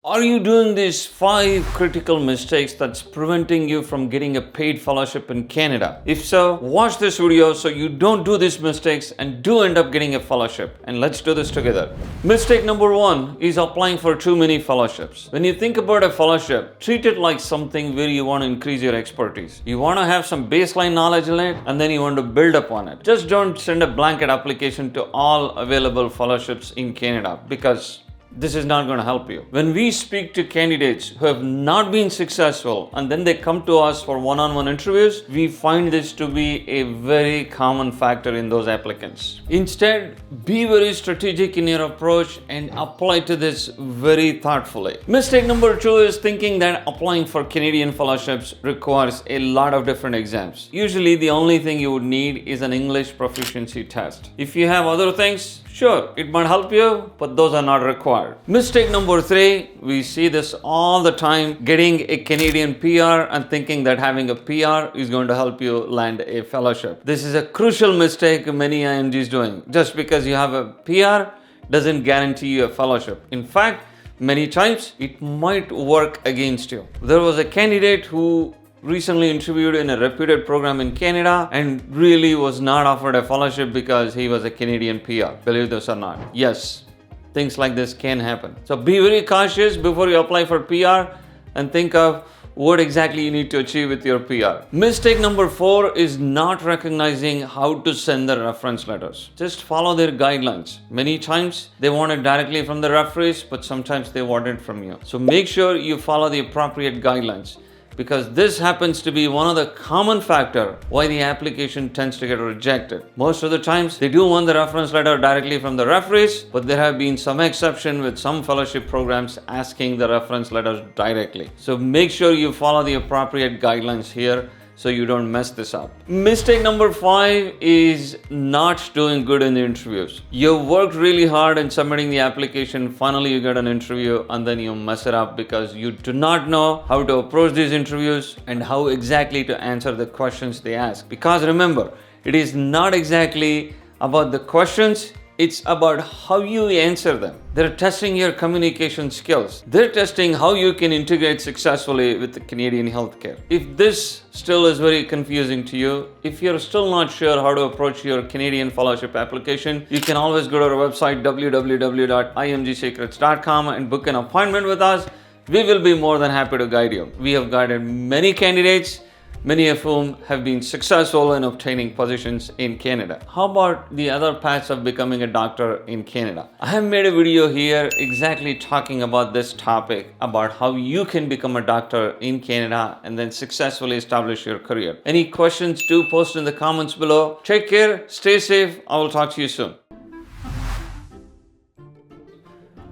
Are you doing these 5 critical mistakes that's preventing you from getting a paid fellowship in Canada? If so, watch this video so you don't do these mistakes and do end up getting a fellowship. And let's do this together. Mistake number 1 is applying for too many fellowships. When you think about a fellowship, treat it like something where you want to increase your expertise. You want to have some baseline knowledge in it and then you want to build upon it. Just don't send a blanket application to all available fellowships in Canada because this is not going to help you. When we speak to candidates who have not been successful and then they come to us for one-on-one interviews, we find this to be a very common factor in those applicants. Instead, be very strategic in your approach and apply to this very thoughtfully. Mistake number 2 is thinking that applying for Canadian fellowships requires a lot of different exams. Usually, the only thing you would need is an English proficiency test. If you have other things, sure, it might help you, but those are not required. Mistake number 3, we see this all the time, getting a Canadian PR and thinking that having a PR is going to help you land a fellowship. This is a crucial mistake many IMGs doing. Just because you have a PR doesn't guarantee you a fellowship. In fact, many times it might work against you. There was a candidate who recently interviewed in a reputed program in Canada and really was not offered a fellowship because he was a Canadian PR. Believe this or not. Yes, things like this can happen. So be very cautious before you apply for PR and think of what exactly you need to achieve with your PR. Mistake number 4 is not recognizing how to send the reference letters. Just follow their guidelines. Many times they want it directly from the referees, but sometimes they want it from you. So make sure you follow the appropriate guidelines, because this happens to be one of the common factor why the application tends to get rejected. Most of the times they do want the reference letter directly from the referees, but there have been some exception with some fellowship programs asking the reference letters directly. So make sure you follow the appropriate guidelines here so you don't mess this up. Mistake number 5 is not doing good in the interviews. You worked really hard in submitting the application, finally you get an interview and then you mess it up because you do not know how to approach these interviews and how exactly to answer the questions they ask. Because remember, it is not exactly about the questions, it's about how you answer them. They're testing your communication skills. They're testing how you can integrate successfully with the Canadian healthcare. If this still is very confusing to you, if you're still not sure how to approach your Canadian fellowship application, you can always go to our website www.imgsecrets.com and book an appointment with us. We will be more than happy to guide you. We have guided many candidates, many of whom have been successful in obtaining positions in Canada. How about the other paths of becoming a doctor in Canada? I have made a video here exactly talking about this topic, about how you can become a doctor in Canada and then successfully establish your career. Any questions, do post in the comments below. Take care, stay safe, I will talk to you soon.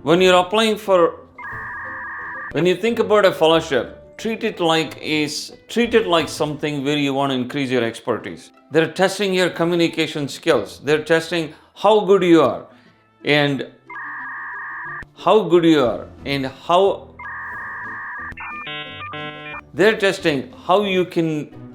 When you think about a fellowship, treat it like something where you want to increase your expertise. They're testing your communication skills. They're testing how good you are and they're testing how you can